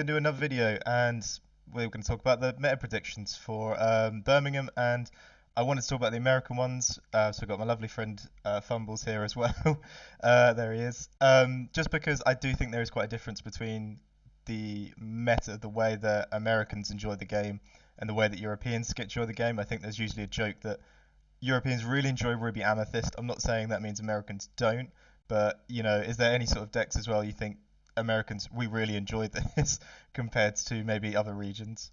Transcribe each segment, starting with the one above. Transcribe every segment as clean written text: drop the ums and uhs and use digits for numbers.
to do another video, and we're going to talk about the meta predictions for Birmingham, and I wanted to talk about the American ones. So I've got my lovely friend Fumbles here as well. There he is. Just because I do think there is quite a difference between the meta, the way that Americans enjoy the game, and the way that Europeans enjoy the game. I think there's usually a joke that Europeans really enjoy Ruby Amethyst. I'm not saying that means Americans don't, but is there any sort of decks as well you think Americans we really enjoy this compared to maybe other regions?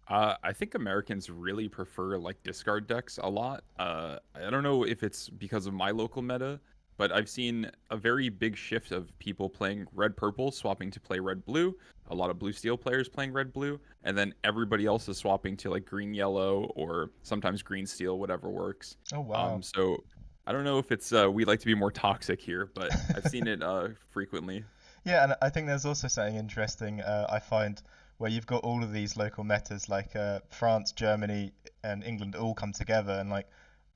I think Americans really prefer like discard decks a lot. I don't know if it's because of my local meta, but I've seen a very big shift of people playing red purple, swapping to play red blue. A lot of blue steel players playing red blue, and then everybody else is swapping to like green yellow or sometimes green steel, whatever works. Oh wow. So I don't know if it's we like to be more toxic here, but I've seen it frequently. Yeah, and I think there's also something interesting I find where you've got all of these local metas like France, Germany, and England all come together, and like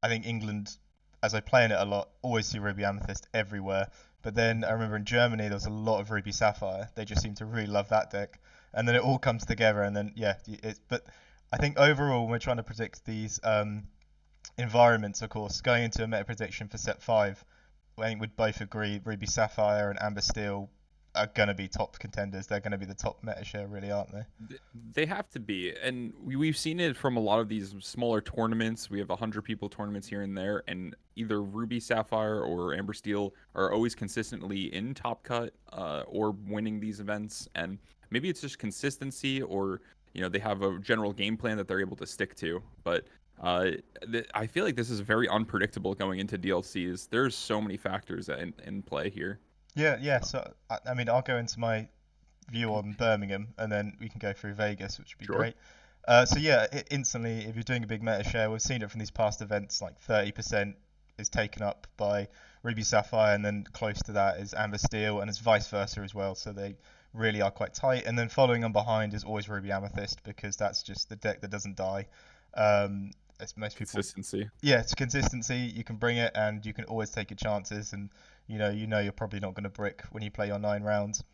I think England, as I play in it a lot, always see Ruby Amethyst everywhere. But then I remember in Germany there was a lot of Ruby Sapphire. They just seem to really love that deck, and then it all comes together, and then yeah, it's. But I think overall, when we're trying to predict these environments, of course, going into a meta prediction for set five, I think we'd both agree Ruby Sapphire and Amber Steel are going to be top contenders. They're going to be the top meta share, really, aren't they? They have to be, and we've seen it from a lot of these smaller tournaments. We have 100 people tournaments here and there, and either Ruby Sapphire or Amber Steel are always consistently in top cut or winning these events. And maybe it's just consistency, or they have a general game plan that they're able to stick to. But I feel like this is very unpredictable going into DLCs. There's so many factors in play here. Yeah, yeah. So I mean, I'll go into my view on Birmingham, and then we can go through Vegas, which would be Sure. great. So yeah, instantly, if you're doing a big meta share, we've seen it from these past events. Like 30% is taken up by Ruby Sapphire, and then close to that is Amber Steel, and it's vice versa as well. So they really are quite tight. And then following on behind is always Ruby Amethyst because that's just the deck that doesn't die. As most people, Consistency. yeah, it's consistency. You can bring it, and you can always take your chances, and you know you're probably not going to brick when you play your 9 rounds.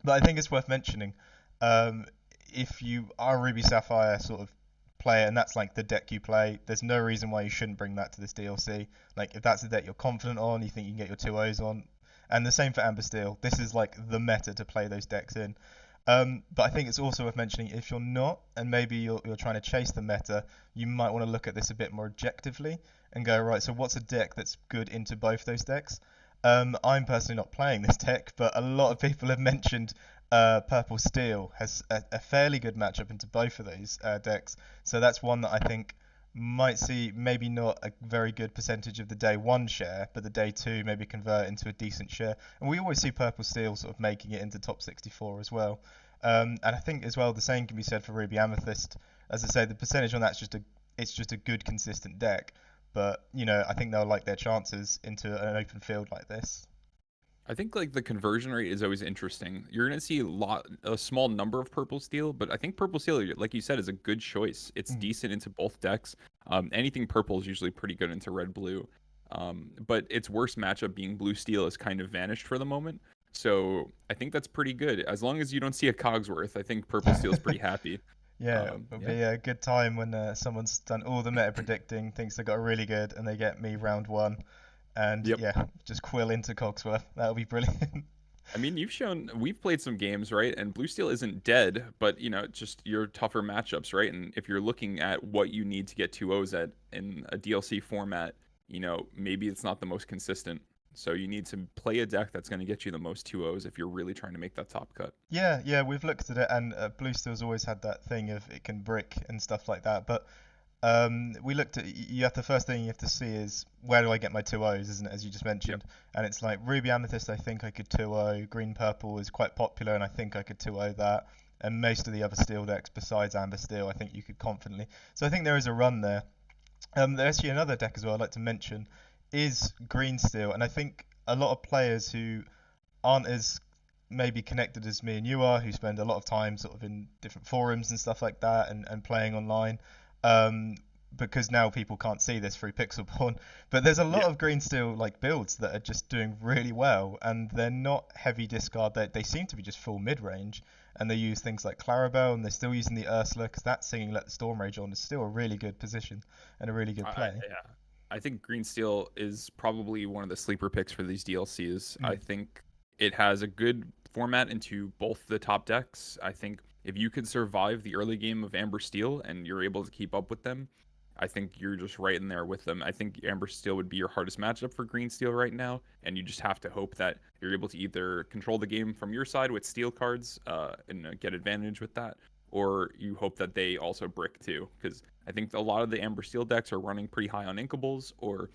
But I think it's worth mentioning, um, if you are a Ruby Sapphire sort of player and that's like the deck you play, there's no reason why you shouldn't bring that to this DLC. Like if that's the deck you're confident on, you think you can get your 2-0s on, and the same for Amber Steel. This is like the meta to play those decks in. But I think it's also worth mentioning if you're not, and maybe you're trying to chase the meta, you might want to look at this a bit more objectively and go, right, so what's a deck that's good into both those decks? I'm personally not playing this deck, but a lot of people have mentioned Purple Steel has a fairly good matchup into both of those decks. So that's one that I think might see maybe not a very good percentage of the day one share, but the day two maybe convert into a decent share. And we always see Purple Steel sort of making it into top 64 as well. And I think as well the same can be said for Ruby Amethyst. As I say, the percentage on that's just a good consistent deck. But I think they'll like their chances into an open field like this. I think like the conversion rate is always interesting. You're gonna see a small number of purple steel, but I think purple steel, like you said, is a good choice. It's Mm. decent into both decks. Anything purple is usually pretty good into red blue. But its worst matchup being blue steel has kind of vanished for the moment. So I think that's pretty good. As long as you don't see a Cogsworth, I think purple steel is pretty happy. Yeah, it'll Yeah. be a good time when someone's done all the meta predicting, thinks they got a really good, and they get me round one, and Yep. yeah, just quill into Cogsworth. That'll be brilliant. I mean, we've played some games, right? And Blue Steel isn't dead, but just your tougher matchups, right? And if you're looking at what you need to get 2-0s at in a DLC format, maybe it's not the most consistent. So you need to play a deck that's going to get you the most 2-0s if you're really trying to make that top cut. Yeah, yeah, we've looked at it, and Blue Steel's always had that thing of it can brick and stuff like that. But we looked at you have the first thing you have to see is where do I get my 2-0s, isn't it? As you just Yep. mentioned, and it's like Ruby Amethyst. I think I could 2-0. Green Purple is quite popular, and I think I could 2-0 that. And most of the other Steel decks besides Amber Steel, I think you could confidently. So I think there is a run there. There's actually another deck as well I'd like to mention is Green Steel, and I think a lot of players who aren't as maybe connected as me and you are, who spend a lot of time sort of in different forums and stuff like that and playing online. Um, because now people can't see this through Pixelborn, but there's a lot Yeah. of green steel like builds that are just doing really well, and they're not heavy discard. They seem to be just full mid range, and they use things like Clarabelle, and they're still using the Ursula because that singing Let the Storm Rage On is still a really good position and a really good play. Yeah, I think Green Steel is probably one of the sleeper picks for these DLCs. I Mm. think it has a good format into both the top decks. I think if you could survive the early game of Amber Steel and you're able to keep up with them, I think you're just right in there with them. I think Amber Steel would be your hardest matchup for Green Steel right now, and you just have to hope that you're able to either control the game from your side with steel cards and get advantage with that, or you hope that they also brick too, because I think a lot of the Amber Steel decks are running pretty high on Inkables, or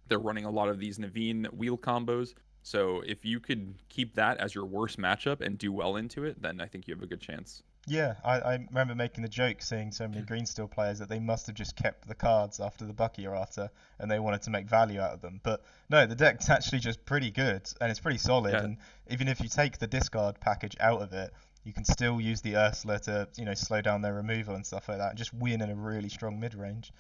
they're running a lot of these Naveen wheel combos. So if you could keep that as your worst matchup and do well into it, then I think you have a good chance. Yeah, I remember making the joke seeing so many Green Steel players that they must have just kept the cards after the Bucky errata and they wanted to make value out of them. But no, the deck's actually just pretty good and it's pretty solid. Yeah, And even if you take the discard package out of it, you can still use the Ursula to, slow down their removal and stuff like that and just win in a really strong mid range.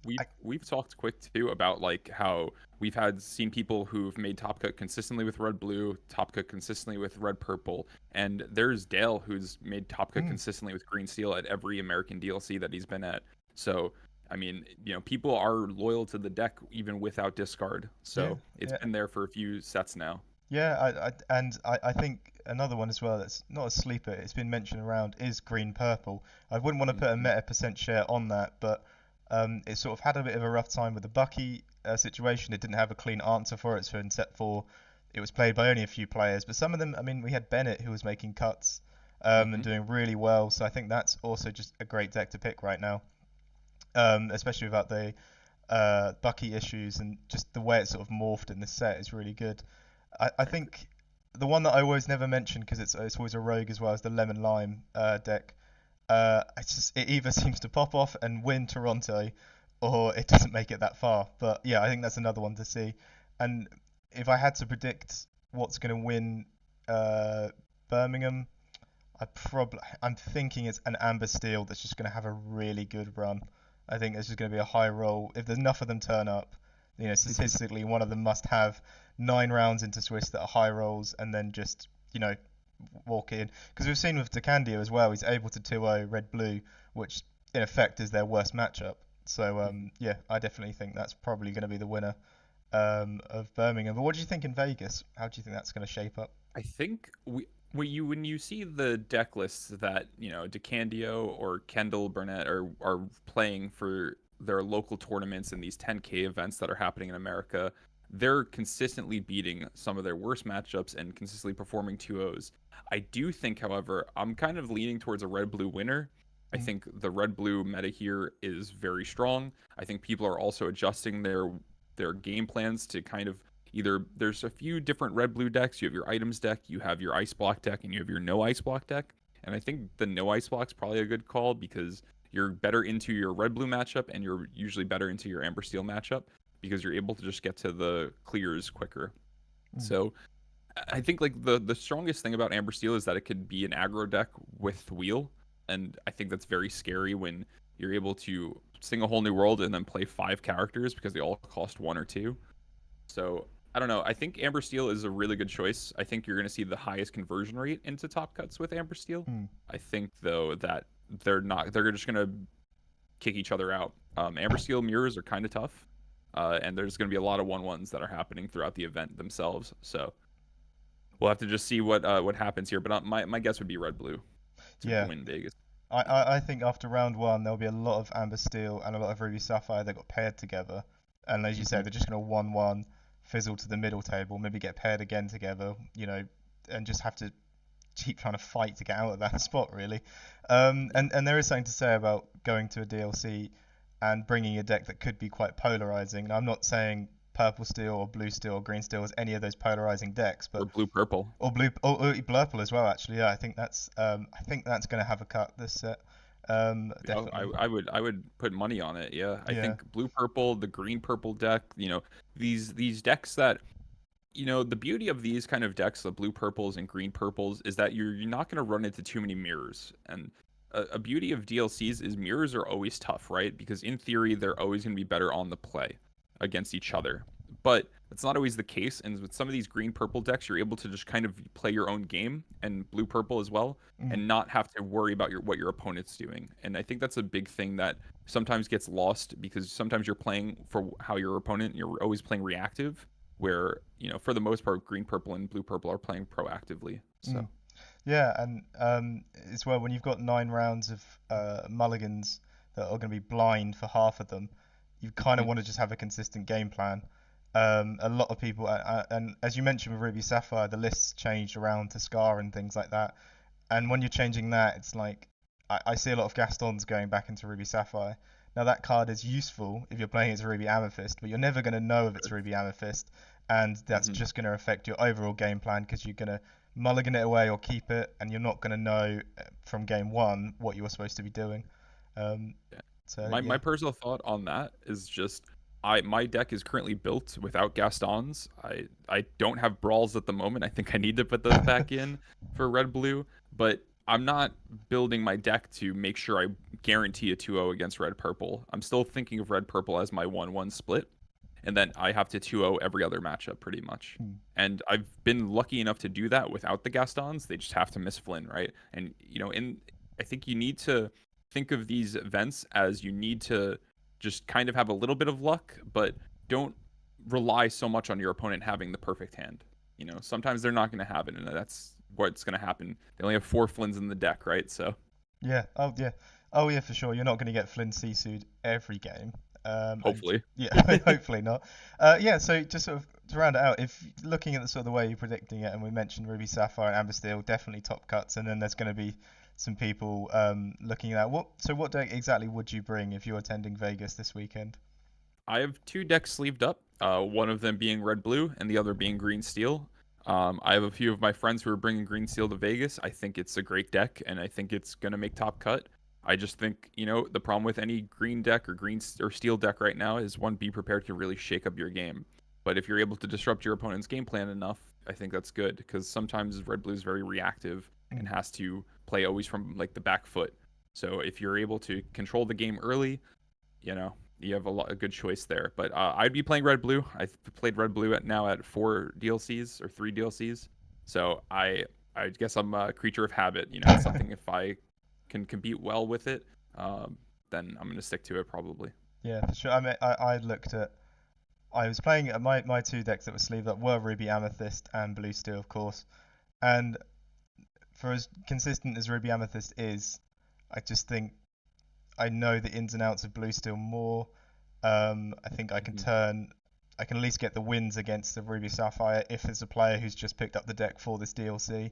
we've I, we've talked quick too about like how we've had seen people who've made top cut consistently with red blue, top cut consistently with red purple, and there's Dale who's made top cut mm, consistently with green steel at every American DLC that he's been at. So I mean, people are loyal to the deck even without discard. yeah, So it's yeah. been there for a few sets now. Yeah, I think another one as well that's not a sleeper, it's been mentioned around, is green purple. I wouldn't want to put a Hmm. meta percent share on that, but it sort of had a bit of a rough time with the Bucky situation. It didn't have a clean answer for it, so in set four, it was played by only a few players. But some of them, I mean, we had Bennett who was making cuts and Hmm. doing really well, so I think that's also just a great deck to pick right now, especially without the Bucky issues and just the way it sort of morphed in this set is really good. I think the one that I always never mention because it's always a rogue as well as the lemon lime deck. It either seems to pop off and win Toronto, or it doesn't make it that far. But yeah, I think that's another one to see. And if I had to predict what's going to win uh, Birmingham, I'm thinking it's an Amber Steel that's just going to have a really good run. I think there's just going to be a high roll. If there's enough of them turn up, statistically, one of them must have 9 rounds into Swiss that are high rolls, and then just walk in. Because we've seen with Decandio as well, he's able to 2-0 red blue, which in effect is their worst matchup. So yeah, I definitely think that's probably going to be the winner of Birmingham. But what do you think in Vegas? How do you think that's going to shape up? I think when you see the deck lists that DeCandio or Kendall Burnett are playing for their local tournaments and these 10K events that are happening in America, they're consistently beating some of their worst matchups and consistently performing 2-0s. I do think, however, I'm kind of leaning towards a red blue winner. I Mm, think the red blue meta here is very strong. I think people are also adjusting their game plans to kind of either there's a few different red blue decks. You have your items deck, you have your ice block deck, and you have your no ice block deck. And I think the no ice block's probably a good call because you're better into your red blue matchup and you're usually better into your amber steel matchup because you're able to just get to the clears quicker. mm, So I think like the strongest thing about amber steel is that it could be an aggro deck with wheel, and I think that's very scary when you're able to sing a whole new world and then play 5 characters because they all cost 1 or 2. So I don't know. I think Amber Steel is a really good choice. I think you're going to see the highest conversion rate into top cuts with Amber Steel. mm. I think though that they're not. They're just going to kick each other out. Amber Steel mirrors are kind of tough, and there's going to be a lot of 1-1s that are happening throughout the event themselves. So we'll have to just see what happens here. But my guess would be red blue to Yeah, win Vegas. I think after round one there'll be a lot of Amber Steel and a lot of Ruby Sapphire that got paired together, and as you say, Hmm. they're just gonna 1-1 fizzle to the middle table, maybe get paired again together, and just have to keep trying to fight to get out of that spot really. And there is something to say about going to a DLC and bringing a deck that could be quite polarizing. And I'm not saying purple steel or blue steel or green steel is any of those polarizing decks, Or but blue purple. or Blurple as well. Actually, yeah, I think that's going to have a cut this set. Oh, Definitely. I would put money on it. Yeah, I Yeah. think blue purple, the green purple deck. These decks that the beauty of these kind of decks, the blue purples and green purples, is that you're not going to run into too many mirrors. And a beauty of DLCs is mirrors are always tough, right? Because in theory, they're always going to be better on the play against each other. but that's not always the case. And with some of these green purple decks, you're able to just kind of play your own game, and blue purple as well, Mm, and not have to worry about what your opponent's doing. And I think that's a big thing that sometimes gets lost, because sometimes you're playing for how your opponent, you're always playing reactive, where, for the most part, green purple and blue purple are playing proactively. mm. So Yeah, and as well, when you've got 9 rounds of mulligans that are going to be blind for half of them, you kind of mhm, want to just have a consistent game plan. A lot of people, and as you mentioned with Ruby Sapphire, the lists changed around to Scar and things like that. And when you're changing that, it's like I see a lot of Gastons going back into Ruby Sapphire. Now that card is useful if you're playing as Ruby Amethyst, but you're never going to know if it's Ruby Amethyst, and that's mhm. just going to affect your overall game plan because you're going to mulligan it away or keep it, and you're not going to know from game one what you were supposed to be doing. Um, Yeah. so My yeah. personal thought on that is just, my deck is currently built without Gastons. I don't have brawls at the moment. I think I need to put those back in for red blue, but I'm not building my deck to make sure I guarantee a 2-0 against red purple. I'm still thinking of red purple as my 1-1 split, and then I have to 2-0 every other matchup pretty much. Hmm. And I've been lucky enough to do that without the Gastons. They just have to miss Flynn, right? And in I think you need to think of these events as you need to just kind of have a little bit of luck, but don't rely so much on your opponent having the perfect hand. Sometimes they're not going to have it, and that's what's going to happen. They only have 4 Flynns in the deck, right? So Yeah. Oh yeah. Oh yeah, for sure. You're not going to get Flynn Seasued every game. And hopefully, yeah, hopefully not. Yeah. So just sort of to round it out, if looking at the sort of the way you're predicting it, and we mentioned Ruby Sapphire and Amber Steel, definitely top cuts, and then there's going to be some people looking at what. So what deck exactly would you bring if you're attending Vegas this weekend? I have 2 decks sleeved up. One of them being red blue, and the other being green steel. I have a few of my friends who are bringing green steel to Vegas. I think it's a great deck, and I think it's gonna make top cut. I just think, the problem with any green deck or or steel deck right now is, one, be prepared to really shake up your game. But if you're able to disrupt your opponent's game plan enough, I think that's good, because sometimes red blue is very reactive Mm, and has to play always from like the back foot. So if you're able to control the game early, you have a good choice there. But I'd be playing red blue. I've played red blue at 4 DLCs or 3 DLCs. So I guess I'm a creature of habit. It's something, if I can compete well with it, then I'm gonna stick to it probably. yeah, for sure. I mean, I looked at. I was playing my 2 decks that were sleeved up were Ruby Amethyst and Blue Steel, of course. And for as consistent as Ruby Amethyst is, I just think I know the ins and outs of Blue Steel more. I think Hmm. I can at least get the wins against the Ruby Sapphire if there's a player who's just picked up the deck for this DLC.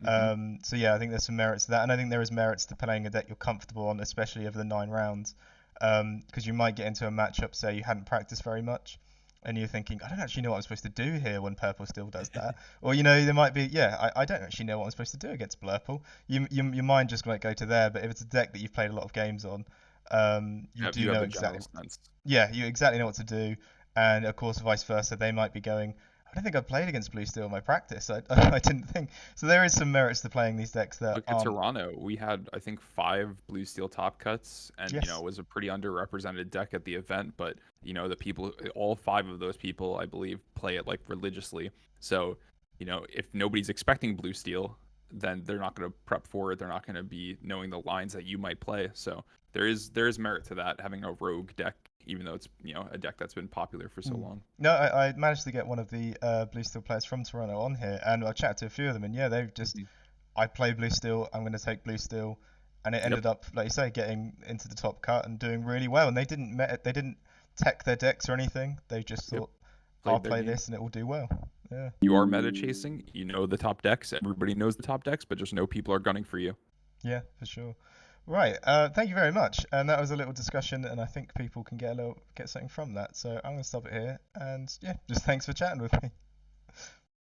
Hmm. So yeah, I think there's some merits to that, and I think there is merits to playing a deck you're comfortable on, especially over the 9 rounds, because you might get into a matchup, say you hadn't practiced very much, and you're thinking, I don't actually know what I'm supposed to do here when Purple still does that, or there might be, yeah, I don't actually know what I'm supposed to do against Blurple. Your mind just might go to there, but if it's a deck that you've played a lot of games on, you do You have know a general exactly, sense. yeah, you exactly know what to do, and of course, vice versa, they might be going. I don't think I played against Blue Steel in my practice. I didn't think. So there is some merits to playing these decks that Look at aren't. Toronto. We had, I think, 5 blue steel top cuts, and Yes. it was a pretty underrepresented deck at the event. But the people, all 5 of those people, I believe, play it like religiously. So, if nobody's expecting blue steel, then they're not going to prep for it. They're not going to be knowing the lines that you might play. So there is merit to that, having a rogue deck, even though it's a deck that's been popular for so Mm. long. No, I managed to get one of the Blue Steel players from Toronto on here, and I chatted to a few of them, and yeah, they've just. Mhm. I play Blue Steel. I'm going to take Blue Steel, and it Yep, ended up, like you say, getting into the top cut and doing really well. And they didn't tech their decks or anything. They just yep. thought, I'll Played their play game. this and it will do well. Yeah. You are meta chasing. You know the top decks. Everybody knows the top decks, but just know people are gunning for you. Yeah, for sure. Right. Thank you very much. And that was a little discussion, and I think people can get something from that. So I'm gonna stop it here. And yeah, just thanks for chatting with me.